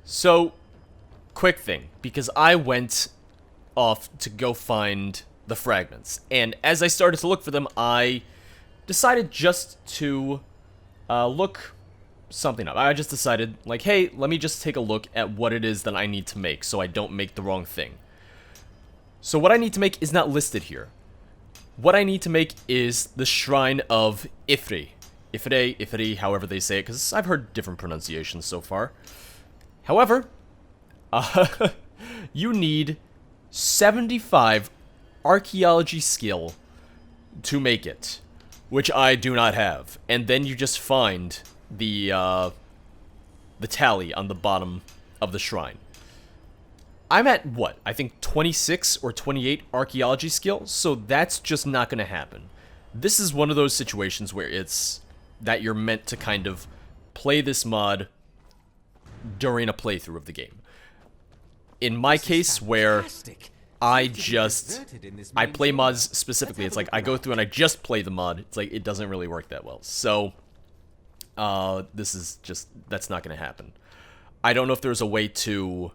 So, quick thing, because I went off to go find the fragments, and as I started to look for them, I decided just to look something up. I just decided, like, hey, let me just take a look at what it is that I need to make so I don't make the wrong thing. So what I need to make is not listed here. What I need to make is the Shrine of Ifri. Ifri, however they say it, because I've heard different pronunciations so far. However, you need 75 archaeology skill to make it, which I do not have. And then you just find the tally on the bottom of the shrine. I'm at, what, I think 26 or 28 archaeology skill, so that's just not going to happen. This is one of those situations where it's that you're meant to kind of play this mod during a playthrough of the game. In my case, where I play mods specifically, it's like I go through and I just play the mod, it's like it doesn't really work that well. So, this is just, that's not going to happen. I don't know if there's a way to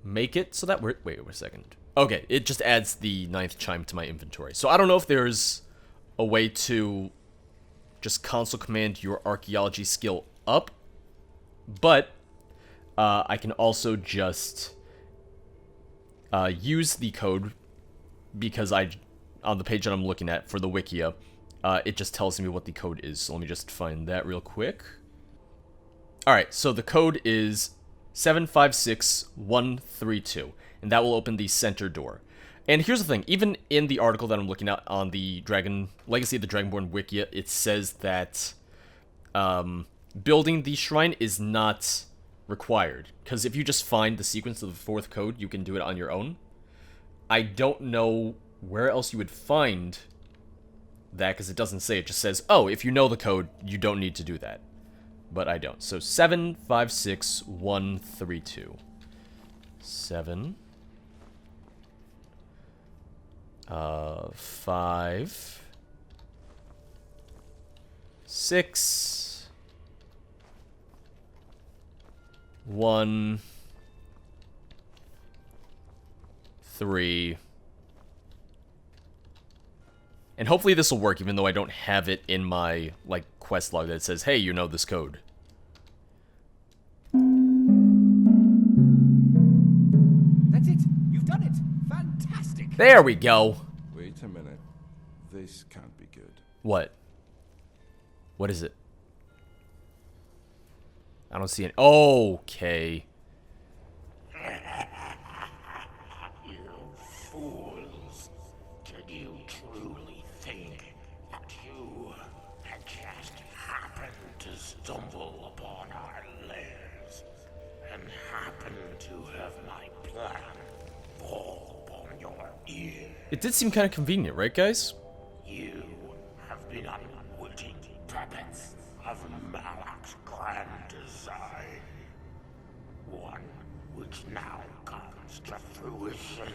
make it so that wait a second. Okay, it just adds the 9th chime to my inventory. So I don't know if there's a way to just console command your archaeology skill up, but I can also just use the code, because on the page that I'm looking at for the Wikia, it just tells me what the code is. So let me just find that real quick. Alright, so the code is 756132, and that will open the center door. And here's the thing, even in the article that I'm looking at on the Legacy of the Dragonborn Wikia, it says that building the shrine is not required, because if you just find the sequence of the 4th code, you can do it on your own. I don't know where else you would find that, because it doesn't say. It just says, oh, if you know the code, you don't need to do that. But I don't. So 756132. 7 5 6 1 3. And hopefully this will work, even though I don't have it in my, like, quest log that says, hey, you know this code. That's it. You've done it. Fantastic. There we go. Wait a minute. This can't be good. What? What is it? I don't see it. Okay. You fools. Did you truly think that you had just happened to stumble upon our lairs and happened to have my plan fall upon your ear? It did seem kind of convenient, right, guys? You have been unwitting puppets of Malak's grand design, one which now comes to fruition.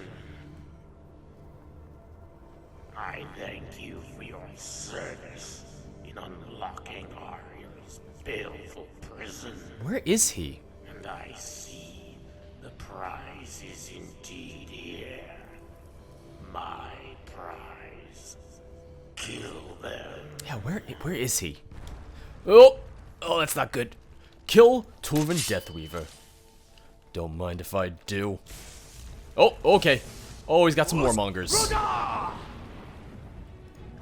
I thank you for your service in unlocking Ariel's baleful prison. Where is he? And I see the prize is indeed here. My prize. Kill them. Yeah, where is he? Oh, that's not good. Kill Torvin Deathweaver. Don't mind if I do. Oh, okay. Oh, he's got some warmongers.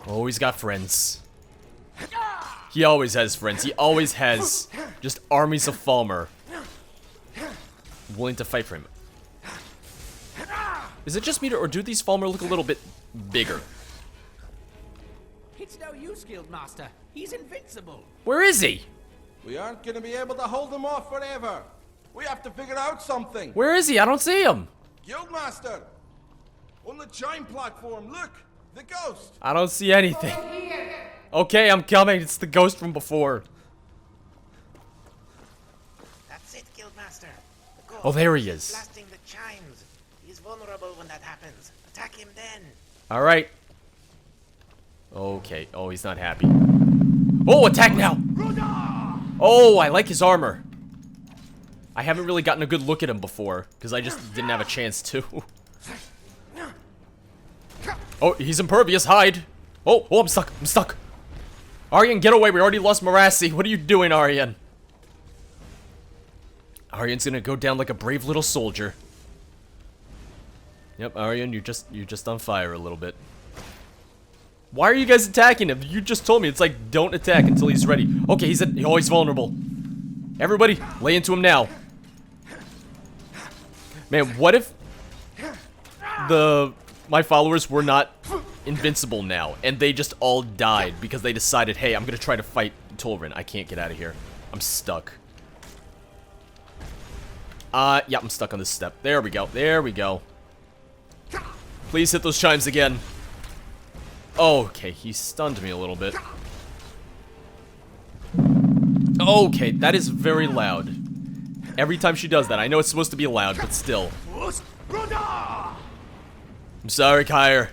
Oh, he's got friends. He always has friends. He always has just armies of Falmer willing to fight for him. Is it just me, or do these Falmer look a little bit bigger? It's no use, Guildmaster. He's invincible. Where is he? We aren't going to be able to hold them off forever. We have to figure out something. Where is he? I don't see him. Guildmaster! On the chime platform, look! The ghost! I don't see anything. Okay, I'm coming. It's the ghost from before. That's it, Guildmaster. The ghost Oh, there he is. blasting the chimes. He's vulnerable when that happens. Attack him then. Alright. Okay. Oh, he's not happy. Oh, attack now! Oh, I like his armor. I haven't really gotten a good look at him before, because I just didn't have a chance to. Oh, he's impervious, hide. Oh, I'm stuck. Aryan, get away, we already lost Marassi. What are you doing, Aryan? Aryan's gonna go down like a brave little soldier. Yep, Aryan, you're just on fire a little bit. Why are you guys attacking him? You just told me it's like don't attack until he's ready. Okay, he's vulnerable. Everybody, lay into him now. Man, what if my followers were not invincible now and they just all died because they decided, hey, I'm gonna try to fight Tolrin. I can't get out of here. I'm stuck. Yeah, I'm stuck on this step. There we go. Please hit those chimes again. Okay, he stunned me a little bit. Okay, that is very loud. Every time she does that, I know it's supposed to be loud, but still. I'm sorry, Kyre.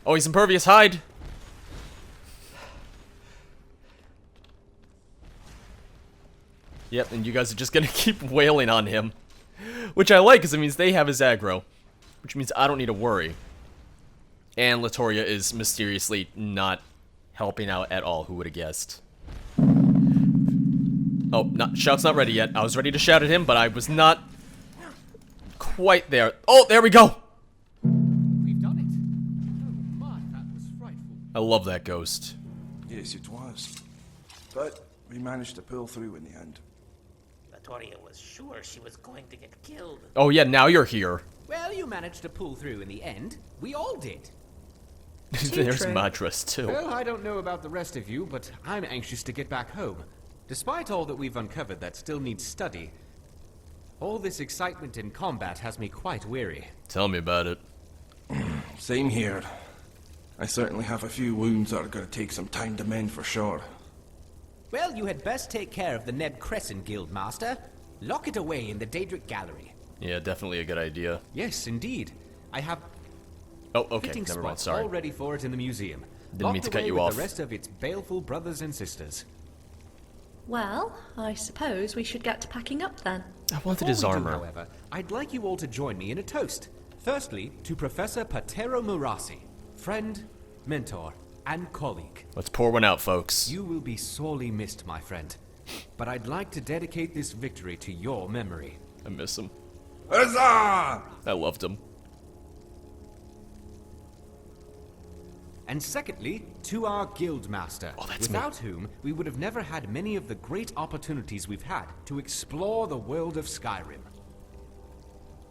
Oh, he's impervious, hide. Yep, and you guys are just gonna keep wailing on him. Which I like, because it means they have his aggro. Which means I don't need to worry. And Latoria is mysteriously not helping out at all. Who would have guessed? Oh, shout's not ready yet. I was ready to shout at him, but I was not quite there. Oh, there we go! We've done it. Oh my, that was frightful. I love that ghost. Yes, it was. But we managed to pull through in the end. Latoria was sure she was going to get killed. Oh yeah, now you're here. Well, you managed to pull through in the end. We all did. There's Madras too. Well, I don't know about the rest of you, but I'm anxious to get back home. Despite all that we've uncovered that still needs study, all this excitement in combat has me quite weary. Tell me about it. Same here. I certainly have a few wounds that are going to take some time to mend for sure. Well, you had best take care of the Ned Crescent Guildmaster. Lock it away in the Daedric Gallery. Yeah, definitely a good idea. Yes, indeed. I have Oh, okay, fitting never mind, spots sorry. all ready for it in the museum. Didn't mean to cut you with off. The rest of its baleful brothers and sisters. Well, I suppose we should get to packing up then. I wanted Before his we do, armor. however, I'd like you all to join me in a toast. Firstly, to Professor Patero Murasi, friend, mentor, and colleague. Let's pour one out, folks. You will be sorely missed, my friend. But I'd like to dedicate this victory to your memory. I miss him. Huzzah! I loved him. And secondly, to our Guildmaster, Oh, that's me. without whom we would have never had many of the great opportunities we've had to explore the world of Skyrim.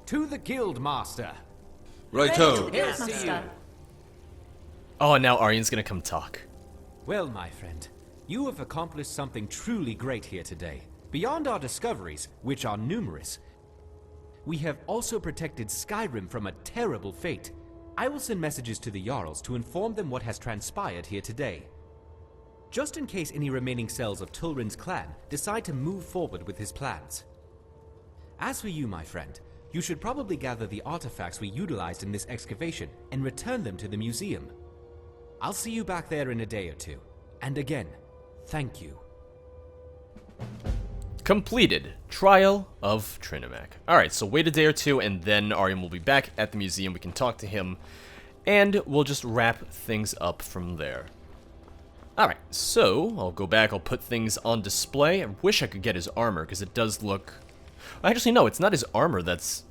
To the Guildmaster. Righto. Here's to you. Guildmaster. Oh, and now Aryan's gonna come talk. Well, my friend, you have accomplished something truly great here today. Beyond our discoveries, which are numerous, we have also protected Skyrim from a terrible fate. I will send messages to the Jarls to inform them what has transpired here today. Just in case any remaining cells of Tulrin's clan decide to move forward with his plans. As for you, my friend, you should probably gather the artifacts we utilized in this excavation and return them to the museum. I'll see you back there in a day or two. And again, thank you. Completed. Trial of Trinimac. Alright, so wait a day or two, and then Aryan will be back at the museum. We can talk to him, and we'll just wrap things up from there. Alright, so I'll go back, I'll put things on display. I wish I could get his armor, because it does look... Actually, no, it's not his armor that's...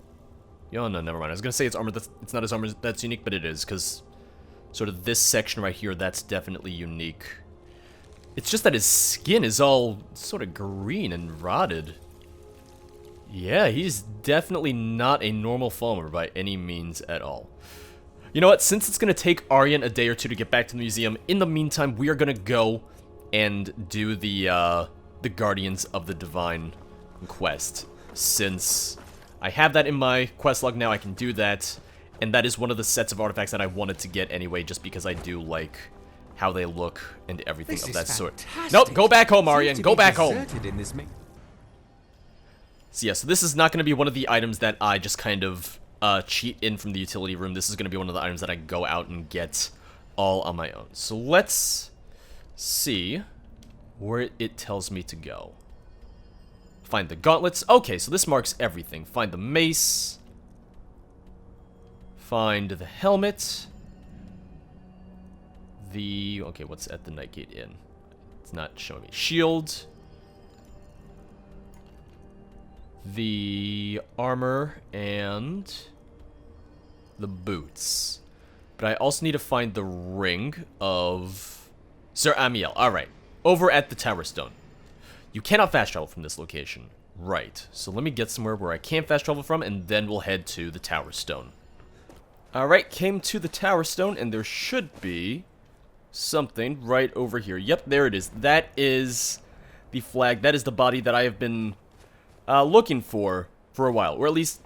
Oh, no, never mind. I was going to say it's armor that's... It's not his armor that's unique, but it is, because sort of this section right here, that's definitely unique. It's just that his skin is all sort of green and rotted. Yeah, he's definitely not a normal farmer by any means at all. You know what? Since it's going to take Aryan a day or two to get back to the museum, in the meantime, we are going to go and do the Guardians of the Divine quest. Since I have that in my quest log now, I can do that. And that is one of the sets of artifacts that I wanted to get anyway, just because I do like how they look and everything This of is that sort. fantastic. Nope, go back home, Seems Aryan. to Go be back home. deserted in this So yeah, so this is not going to be one of the items that I just kind of cheat in from the utility room. This is going to be one of the items that I go out and get all on my own. So let's see where it tells me to go. Find the gauntlets. Okay, so this marks everything. Find the mace. Find the helmet. Okay, what's at the Nightgate Inn? It's not showing me. Shield. The armor and the boots. But I also need to find the ring of Sir Amiel. Alright. Over at the Tower Stone. You cannot fast travel from this location. Right. So let me get somewhere where I can fast travel from, and then we'll head to the Tower Stone. Alright, came to the Tower Stone, and there should be something right over here. Yep, there it is. That is the flag. That is the body that I have been looking for a while. Or at least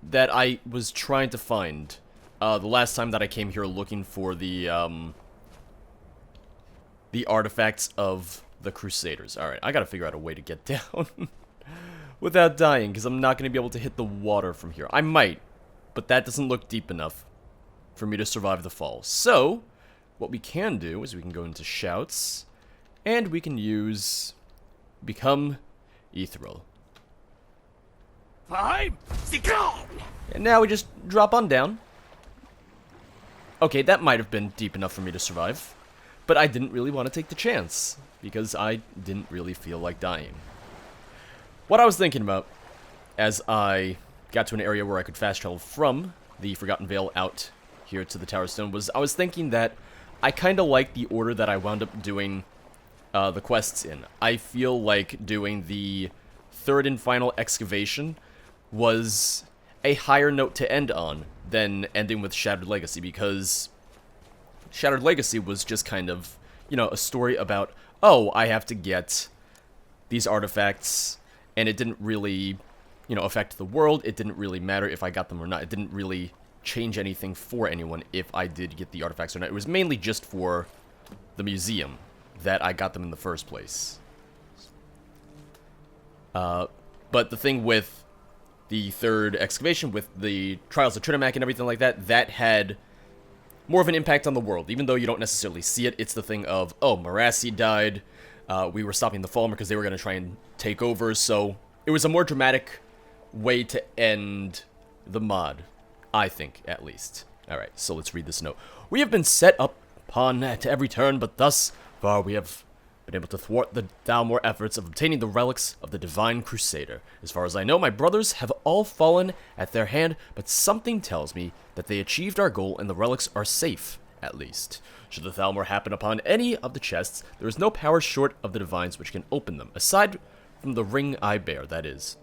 that I was trying to find the last time that I came here looking for the artifacts of the Crusaders. Alright, I gotta figure out a way to get down without dying, because I'm not going to be able to hit the water from here. I might, but that doesn't look deep enough for me to survive the fall. So, what we can do is we can go into shouts, and we can use become ethereal. And now we just drop on down. Okay, that might have been deep enough for me to survive, but I didn't really want to take the chance, because I didn't really feel like dying. What I was thinking about, as I got to an area where I could fast travel from the Forgotten Vale out here to the Tower Stone, was I was thinking that I kind of like the order that I wound up doing the quests in. I feel like doing the third and final excavation was a higher note to end on than ending with Shattered Legacy, because Shattered Legacy was just kind of, you know, a story about, oh, I have to get these artifacts, and it didn't really, you know, affect the world. It didn't really matter if I got them or not. It didn't really change anything for anyone if I did get the artifacts or not. It was mainly just for the museum that I got them in the first place. But the thing with the third excavation, with the Trials of Trinamac and everything like that, that had more of an impact on the world. Even though you don't necessarily see it, it's the thing of, oh, Marassi died, we were stopping the Falmer because they were going to try and take over, so it was a more dramatic way to end the mod, I think, at least. Alright, so let's read this note. We have been set up upon at every turn, but thus far we have been able to thwart the Thalmor efforts of obtaining the relics of the Divine Crusader. As far as I know, my brothers have all fallen at their hand, but something tells me that they achieved our goal and the relics are safe, at least. Should the Thalmor happen upon any of the chests, there is no power short of the Divines which can open them, aside from the ring I bear, that is.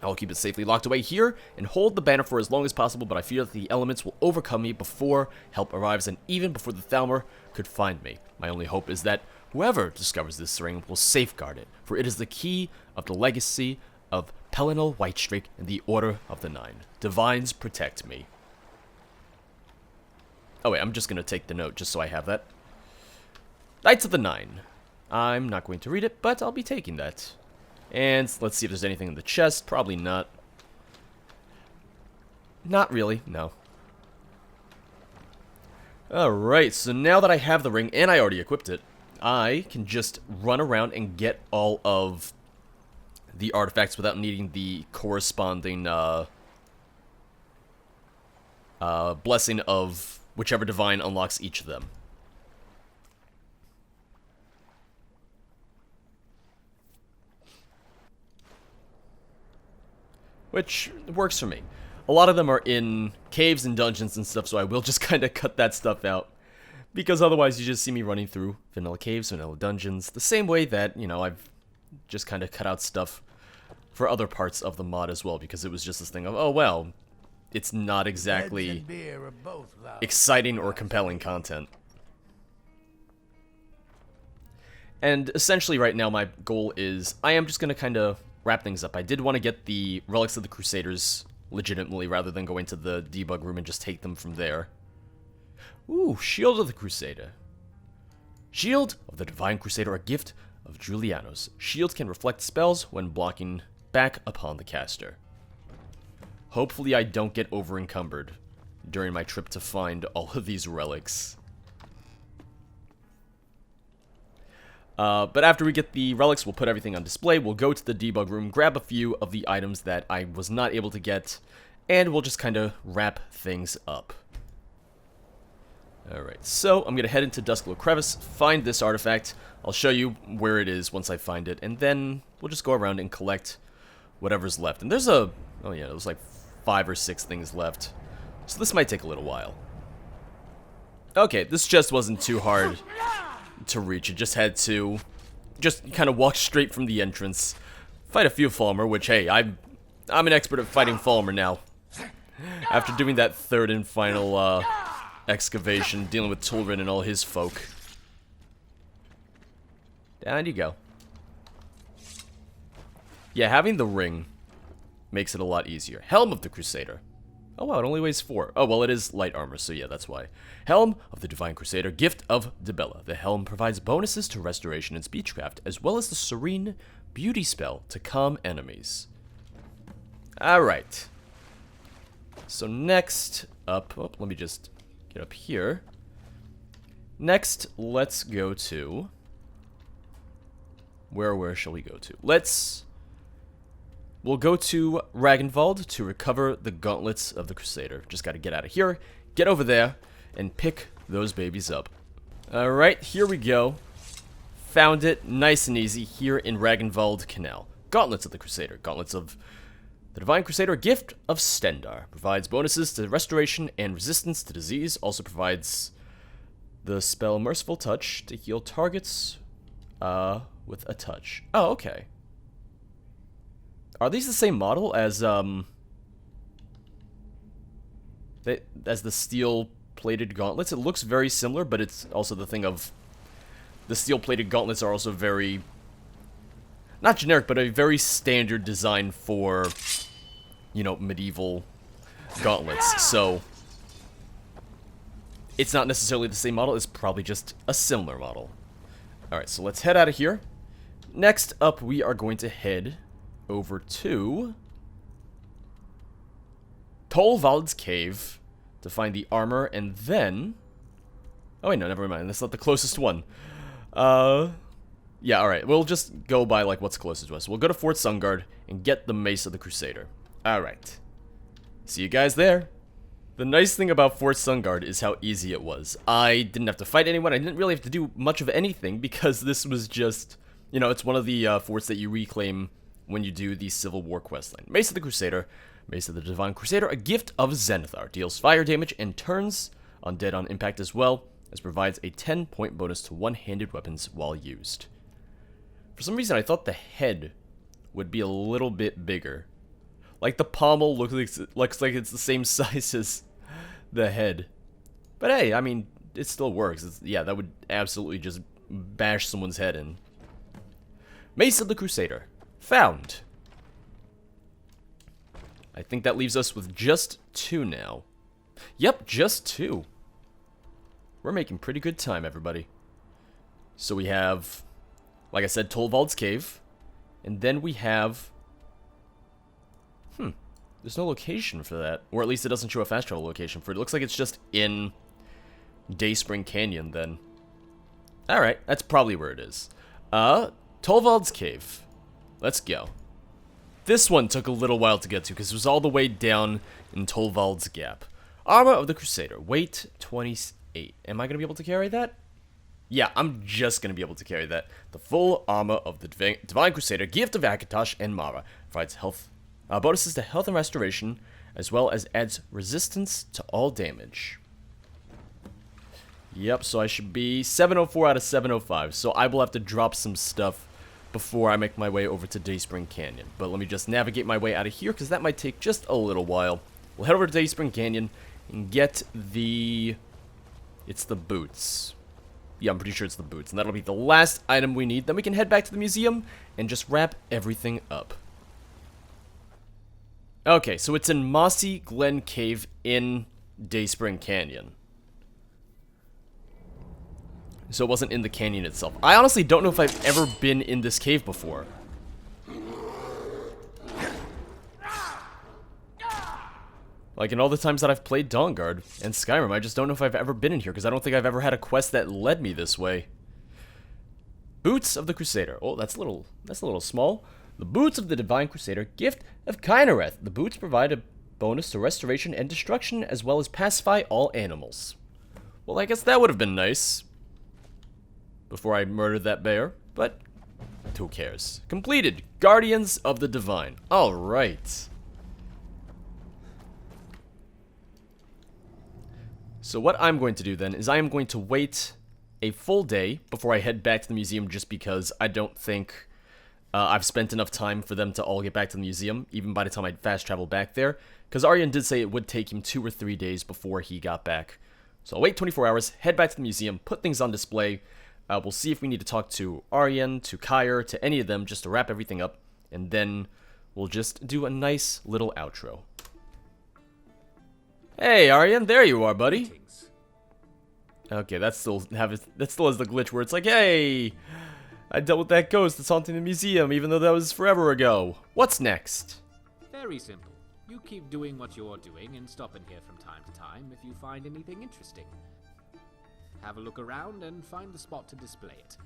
I will keep it safely locked away here and hold the banner for as long as possible, but I fear that the elements will overcome me before help arrives and even before the Thalmor could find me. My only hope is that whoever discovers this ring will safeguard it, for it is the key of the legacy of Pelinal Whitestrake and the Order of the Nine. Divines protect me. Oh wait, I'm just going to take the note just so I have that. Knights of the Nine. I'm not going to read it, but I'll be taking that. And let's see if there's anything in the chest. Probably not. Not really, no. Alright, so now that I have the ring, and I already equipped it, I can just run around and get all of the artifacts without needing the corresponding blessing of whichever divine unlocks each of them. Which works for me. A lot of them are in caves and dungeons and stuff, so I will just kind of cut that stuff out. Because otherwise you just see me running through vanilla caves, vanilla dungeons, the same way that, you know, I've just kind of cut out stuff for other parts of the mod as well, because it was just this thing of, oh well, it's not exactly exciting or compelling content. And essentially right now my goal is, I am just going to kind of wrap things up. I did want to get the relics of the Crusaders legitimately, rather than go into the debug room and just take them from there. Ooh, Shield of the Crusader. Shield of the Divine Crusader, a gift of Julianos. Shield can reflect spells when blocking back upon the caster. Hopefully I don't get over-encumbered during my trip to find all of these relics. But after we get the relics, we'll put everything on display. We'll go to the debug room, grab a few of the items that I was not able to get, and we'll just kind of wrap things up. Alright, so I'm going to head into Duskglow Crevice, find this artifact. I'll show you where it is once I find it, and then we'll just go around and collect whatever's left. And there's oh yeah, there's like 5 or 6 things left. So this might take a little while. Okay, this chest wasn't too hard to reach. It just had to kind of walk straight from the entrance, fight a few Falmer, which, hey, I'm an expert at fighting Falmer now. After doing that third and final excavation, dealing with Tulrin and all his folk. Down you go. Yeah, having the ring makes it a lot easier. Helm of the Crusader. Oh wow, it only weighs 4. Oh, well, it is light armor, so yeah, that's why. Helm of the Divine Crusader, Gift of Dibella. The helm provides bonuses to restoration and speechcraft, as well as the Serene Beauty spell to calm enemies. Alright. So next up, oh, let me just get up here. Next, let's go to... Where shall we go to? We'll go to Ragnvald to recover the gauntlets of the Crusader. Just gotta get out of here, get over there, and pick those babies up. Alright, here we go. Found it, nice and easy, here in Ragnvald Canal. Gauntlets of the Crusader. Gauntlets of the Divine Crusader, Gift of Stendar. Provides bonuses to restoration and resistance to disease. Also provides the spell Merciful Touch to heal targets with a touch. Oh, okay. Are these the same model as the steel-plated gauntlets? It looks very similar, but it's also the thing of the steel-plated gauntlets are also very, not generic, but a very standard design for, you know, medieval gauntlets. So it's not necessarily the same model, it's probably just a similar model. Alright, so let's head out of here. Next up, we are going to head over to Tolvald's Cave to find the armor, and then... Oh wait, no, never mind. That's not the closest one. Yeah, alright. We'll just go by, like, what's closest to us. We'll go to Fort Sungard and get the Mace of the Crusader. Alright. See you guys there. The nice thing about Fort Sungard is how easy it was. I didn't have to fight anyone. I didn't really have to do much of anything because this was just... You know, it's one of the forts that you reclaim when you do the Civil War questline. Mace of the Crusader, Mace of the Divine Crusader, a gift of Zenithar. Deals fire damage and turns undead on impact as well, as provides a 10-point bonus to one-handed weapons while used. For some reason, I thought the head would be a little bit bigger. Like, the pommel looks like it's the same size as the head. But hey, I mean, it still works. Yeah, that would absolutely just bash someone's head in. Mace of the Crusader. Found. I think that leaves us with just 2 now. Yep, just 2. We're making pretty good time, everybody. So we have, like I said, Tolvald's Cave. And then we have... There's no location for that. Or at least it doesn't show a fast travel location for it. It looks like it's just in Dayspring Canyon, then. Alright, that's probably where it is. Tolvald's Cave. Let's go. This one took a little while to get to because it was all the way down in Tolvald's Gap. Armor of the Crusader. Weight 28. Am I going to be able to carry that? Yeah, I'm just going to be able to carry that. The full armor of the Divine Crusader. Gift of Akatosh and Mara. Provides health bonuses to health and restoration, as well as adds resistance to all damage. Yep, so I should be 704 out of 705. So I will have to drop some stuff before I make my way over to Dayspring Canyon. But let me just navigate my way out of here, because that might take just a little while. We'll head over to Dayspring Canyon and get the... It's the boots. Yeah, I'm pretty sure it's the boots. And that'll be the last item we need. Then we can head back to the museum and just wrap everything up. Okay, so it's in Mossy Glen Cave in Dayspring Canyon. So it wasn't in the canyon itself. I honestly don't know if I've ever been in this cave before. Like, in all the times that I've played Dawnguard and Skyrim, I just don't know if I've ever been in here, because I don't think I've ever had a quest that led me this way. Boots of the Crusader. Oh, that's a little small. The Boots of the Divine Crusader, gift of Kynareth. The boots provide a bonus to restoration and destruction, as well as pacify all animals. Well, I guess that would have been nice before I murdered that bear, but who cares? Completed. Guardians of the Divine. All right. So what I'm going to do then is I am going to wait a full day before I head back to the museum, just because I don't think I've spent enough time for them to all get back to the museum, even by the time I fast travel back there, because Aryan did say it would take him 2 or 3 days before he got back. So I'll wait 24 hours, head back to the museum, put things on display. We'll see if we need to talk to Aryan, to Kyr, to any of them, just to wrap everything up, and then we'll just do a nice little outro. Hey, Aryan, there you are, buddy. Okay, that still has the glitch where it's like, hey, I dealt with that ghost that's haunting the museum, even though that was forever ago. What's next? Very simple. You keep doing what you're doing and stop in here from time to time if you find anything interesting. Have a look around and find the spot to display it.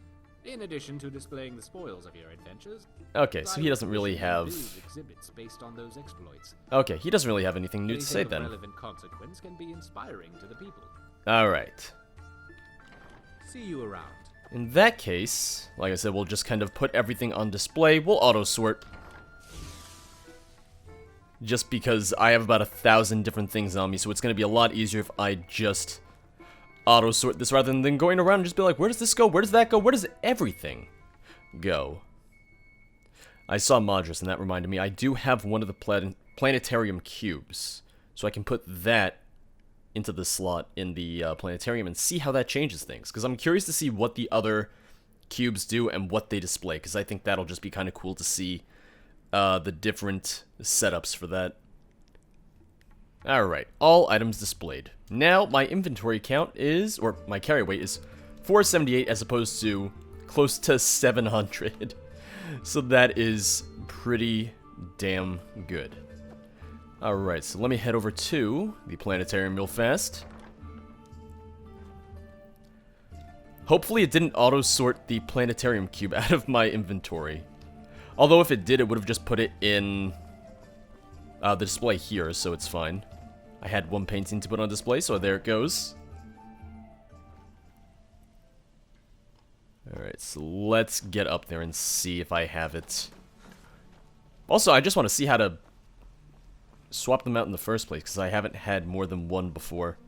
In addition to displaying the spoils of your adventures. Okay, so he doesn't really have exhibits based on those exploits. Okay, he doesn't really have anything new to say then. Relevant consequence can be inspiring to the people. All right. See you around. In that case, like I said, we'll just kind of put everything on display. We'll auto-sort. Just because I have about 1,000 different things on me, so it's going to be a lot easier if I just auto-sort this rather than going around and just be like, where does this go? Where does that go? Where does everything go? I saw Madras, and that reminded me, I do have one of the Planetarium cubes, so I can put that into the slot in the Planetarium and see how that changes things, because I'm curious to see what the other cubes do and what they display, because I think that'll just be kind of cool to see the different setups for that. Alright, all items displayed. Now, my inventory count is, or my carry weight is 478 as opposed to close to 700. So that is pretty damn good. Alright, so let me head over to the Planetarium real fast. Hopefully it didn't auto-sort the Planetarium cube out of my inventory. Although if it did, it would have just put it in the display here, so it's fine. I had one painting to put on display, so there it goes. Alright, so let's get up there and see if I have it. Also, I just want to see how to swap them out in the first place, because I haven't had more than one before.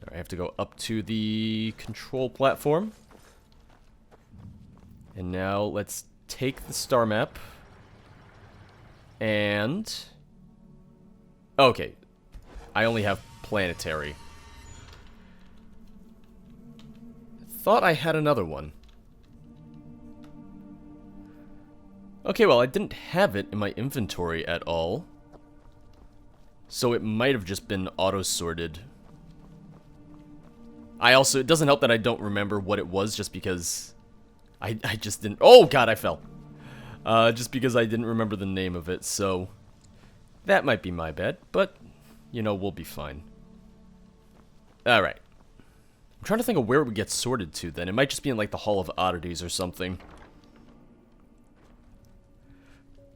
Alright, I have to go up to the control platform. And now let's take the star map. And okay, I only have planetary. Thought I had another one. Okay, well, I didn't have it in my inventory at all, so it might have just been auto-sorted. It doesn't help that I don't remember what it was, just because I just didn't. Oh god, I fell. Just because I didn't remember the name of it, so that might be my bad, but, you know, we'll be fine. Alright. I'm trying to think of where it would get sorted to, then. It might just be in, like, the Hall of Oddities or something.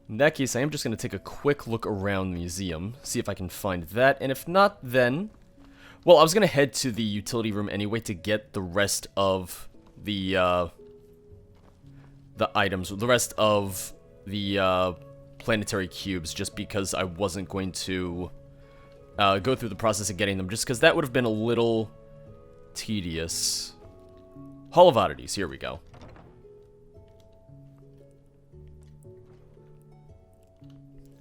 In that case, I am just going to take a quick look around the museum, see if I can find that, and if not, then... Well, I was going to head to the utility room anyway to get the rest of the items, the rest of the planetary cubes, just because I wasn't going to go through the process of getting them, just because that would have been a little tedious. Hall of Oddities, here we go.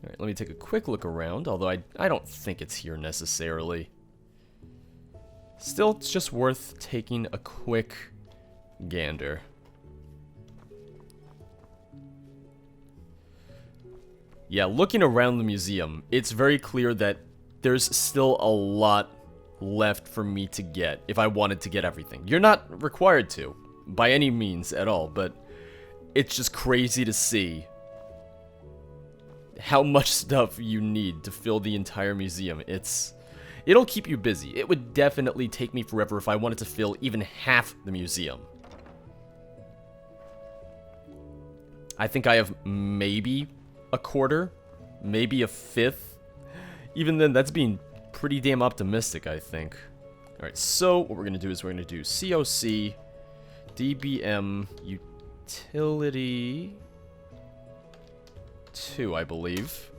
Alright, let me take a quick look around, although I don't think it's here necessarily. Still, it's just worth taking a quick gander. Yeah, looking around the museum, it's very clear that there's still a lot left for me to get if I wanted to get everything. You're not required to, by any means at all, but it's just crazy to see how much stuff you need to fill the entire museum. It's It'll keep you busy. It would definitely take me forever if I wanted to fill even half the museum. I think I have maybe a quarter, maybe a fifth. Even then, that's being pretty damn optimistic, I think. Alright, so what we're going to do is we're going to do COC, DBM, Utility 2, I believe.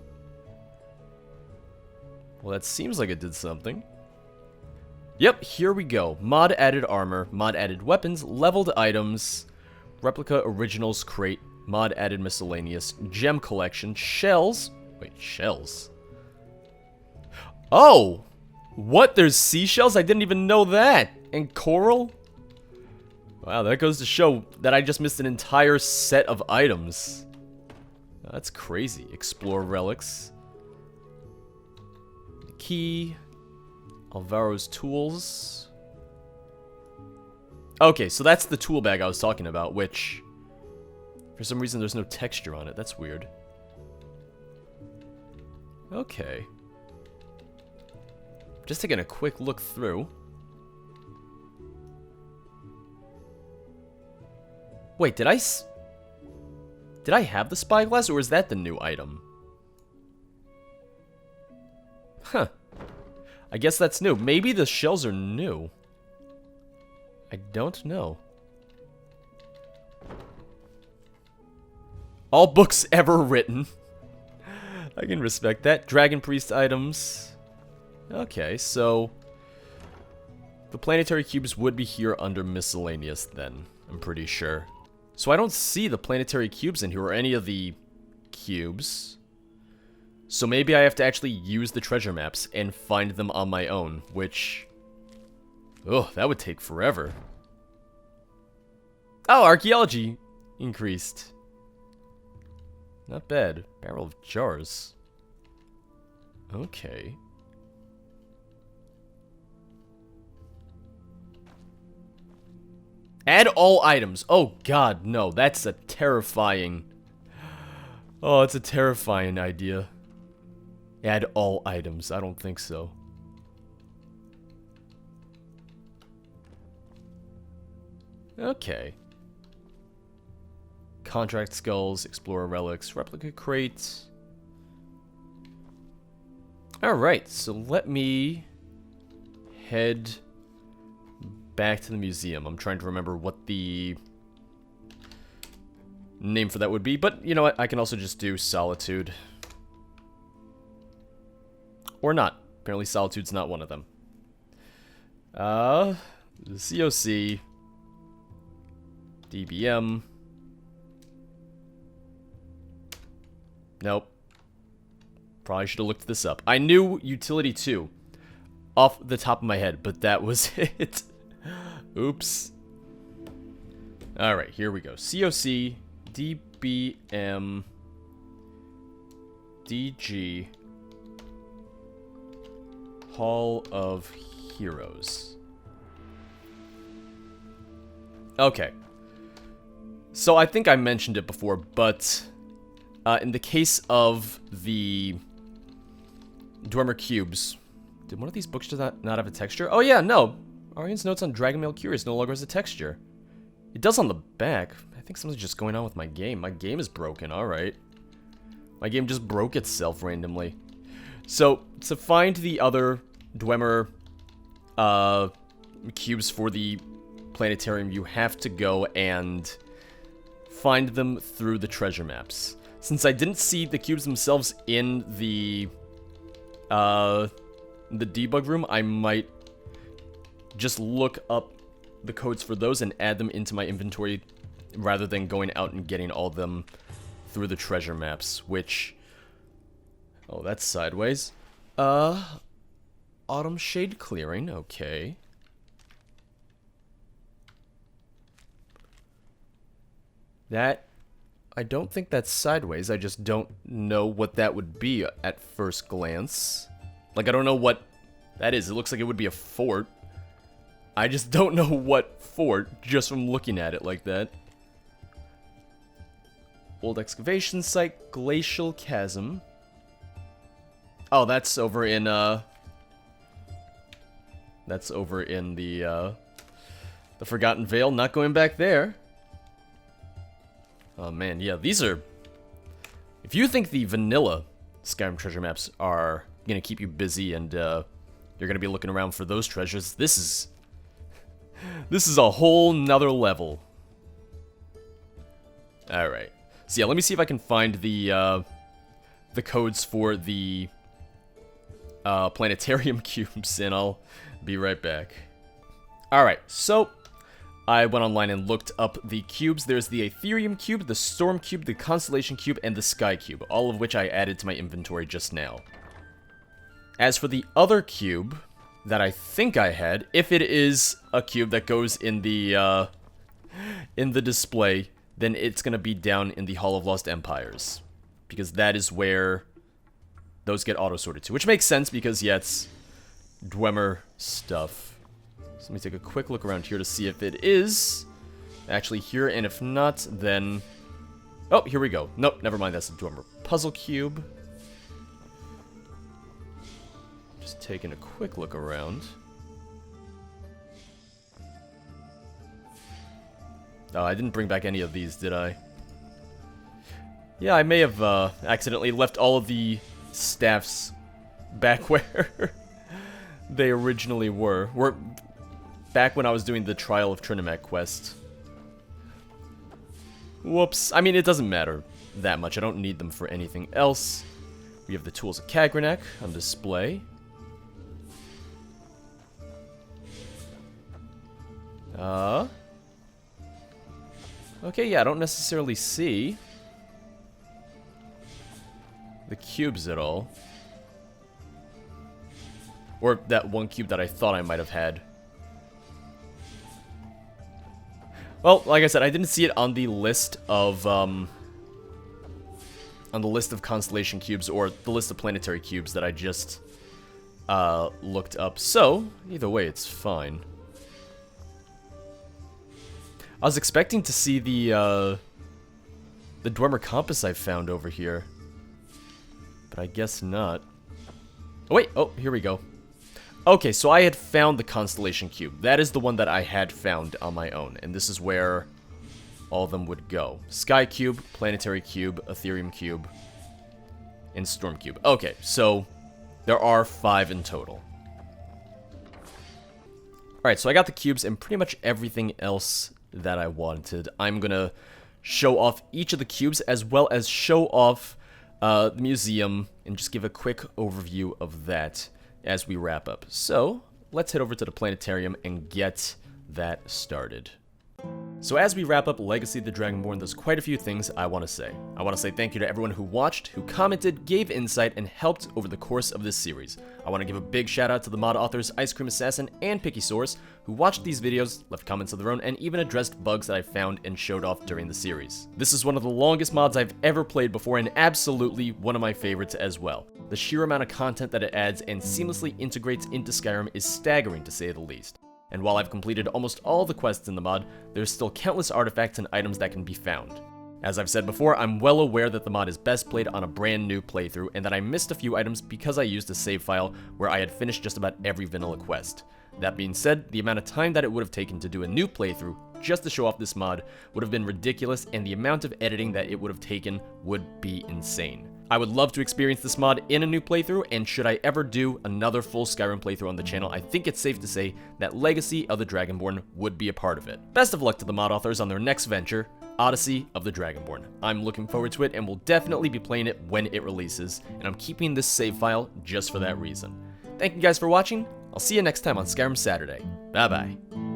Well, that seems like it did something. Yep, here we go. Mod added armor, mod added weapons, leveled items, replica originals crate, mod added miscellaneous, gem collection, shells. Wait, shells? Oh! What? There's seashells? I didn't even know that. And coral? Wow, that goes to show that I just missed an entire set of items. That's crazy. Explore relics. Key. Alvaro's tools. Okay, so that's the tool bag I was talking about, which... for some reason there's no texture on it. That's weird. Okay. Just taking a quick look through. Wait, did I have the spyglass, or is that the new item? Huh. I guess that's new. Maybe the shells are new. I don't know. All books ever written. I can respect that. Dragon Priest items. Okay, so... the planetary cubes would be here under miscellaneous then, I'm pretty sure. So I don't see the planetary cubes in here, or any of the cubes. So maybe I have to actually use the treasure maps and find them on my own, which... oh, that would take forever. Oh, archaeology increased. Not bad. Barrel of jars. Okay. Add all items. Oh god, no. That's a terrifying... oh, it's a terrifying idea. Add all items. I don't think so. Okay. Contract skulls, explorer relics, replica crates. Alright, so let me head back to the museum. I'm trying to remember what the name for that would be, but you know what? I can also just do Solitude. Or not. Apparently Solitude's not one of them. COC. DBM. Nope. Probably should have looked this up. I knew Utility 2 off the top of my head, but that was it. Oops. Alright, here we go. COC, DBM, DG, Hall of Heroes. Okay. So I think I mentioned it before, but in the case of the Dwemer cubes, did one of these books not have a texture? Oh yeah, no. Arian's notes on Dragon Mail Curious no longer has a texture. It does on the back. I think something's just going on with my game. My game is broken, alright. My game just broke itself randomly. So, to find the other Dwemer cubes for the Planetarium, you have to go and find them through the treasure maps. Since I didn't see the cubes themselves in the debug room, I might just look up the codes for those and add them into my inventory rather than going out and getting all of them through the treasure maps, which... oh, that's sideways. Autumn Shade Clearing, okay. That... I don't think that's sideways, I just don't know what that would be at first glance. Like, I don't know what that is. It looks like it would be a fort. I just don't know what fort, just from looking at it like that. Old excavation site, Glacial Chasm. Oh, that's over in, That's over in the Forgotten Vale. Not going back there. Oh man, yeah, these are... If you think the vanilla Skyrim treasure maps are gonna keep you busy and you're gonna be looking around for those treasures, this is a whole nother level. Alright. So yeah, let me see if I can find the codes for the Planetarium cubes, and I'll be right back. Alright, so I went online and looked up the cubes. There's the Ethereum cube, the Storm cube, the Constellation cube, and the Sky cube, all of which I added to my inventory just now. As for the other cube that I think I had, if it is a cube that goes in the display, then it's gonna be down in the Hall of Lost Empires, because that is where those get auto-sorted to, which makes sense because, yeah, it's Dwemer stuff. So let me take a quick look around here to see if it is actually here, and if not, then... Oh, here we go. Nope, never mind, that's a Dwemer puzzle cube. Just taking a quick look around. Oh, I didn't bring back any of these, did I? Yeah, I may have accidentally left all of the staffs back where they originally were. Back when I was doing the Trial of Trinimac quest. Whoops. I mean, it doesn't matter that much. I don't need them for anything else. We have the Tools of Kagranak on display. Okay, yeah, I don't necessarily see the cubes at all. Or that one cube that I thought I might have had. Well, like I said, I didn't see it on the list of constellation cubes or the list of planetary cubes that I just looked up. So, either way, it's fine. I was expecting to see the Dwemer compass I found over here, but I guess not. Oh wait, oh, here we go. Okay, so I had found the Constellation Cube. That is the one that I had found on my own, and this is where all of them would go. Sky Cube, Planetary Cube, Ethereum Cube, and Storm Cube. Okay, so there are 5 in total. Alright, so I got the cubes and pretty much everything else that I wanted. I'm gonna show off each of the cubes as well as show off the museum and just give a quick overview of that as we wrap up. So, let's head over to the Planetarium and get that started. So as we wrap up Legacy of the Dragonborn, there's quite a few things I want to say. I want to say thank you to everyone who watched, who commented, gave insight, and helped over the course of this series. I want to give a big shout out to the mod authors IceCreamAssassin and PickySource, who watched these videos, left comments of their own, and even addressed bugs that I found and showed off during the series. This is one of the longest mods I've ever played before, and absolutely one of my favorites as well. The sheer amount of content that it adds and seamlessly integrates into Skyrim is staggering to say the least. And while I've completed almost all the quests in the mod, there's still countless artifacts and items that can be found. As I've said before, I'm well aware that the mod is best played on a brand new playthrough, and that I missed a few items because I used a save file where I had finished just about every vanilla quest. That being said, the amount of time that it would have taken to do a new playthrough just to show off this mod would have been ridiculous, and the amount of editing that it would have taken would be insane. I would love to experience this mod in a new playthrough, and should I ever do another full Skyrim playthrough on the channel, I think it's safe to say that Legacy of the Dragonborn would be a part of it. Best of luck to the mod authors on their next venture, Odyssey of the Dragonborn. I'm looking forward to it and will definitely be playing it when it releases, and I'm keeping this save file just for that reason. Thank you guys for watching. I'll see you next time on Skyrim Saturday. Bye bye.